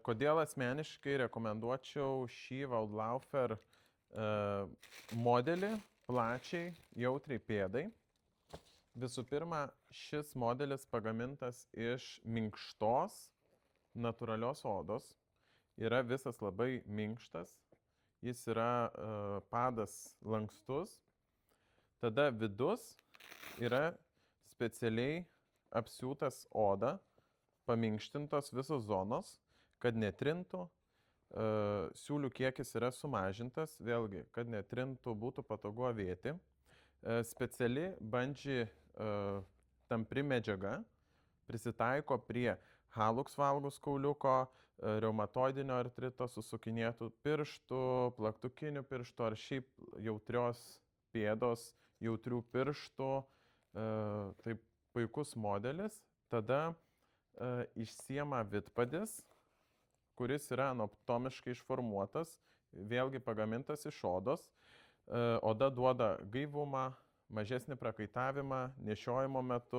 Kodėl asmeniškai rekomenduočiau šį Waldlaufer modelį plačiai, jautriai pėdai? Visų pirma, šis modelis pagamintas iš minkštos, natūralios odos. Yra visas labai minkštas, jis yra padas lankstus. Tada vidus yra specialiai apsiūtas oda, paminkštintos visos zonos, kad netrintų. Siūlių kiekis yra sumažintas, vėlgi, kad netrintų, būtų patogu avėti. Speciali bandži tampri medžiaga prisitaiko prie halux valgus kauliuko, reumatoidinio artrito, susukinėtų pirštų, plaktukinių pirštų ar šiaip jautrios pėdos, jautrių pirštų. Tai puikus modelis. Tada išsiema vidpadis, kuris yra anatomiškai išformuotas, vėlgi pagamintas iš odos. Oda duoda gaivumą, mažesnį prakaitavimą nešiojimo metu.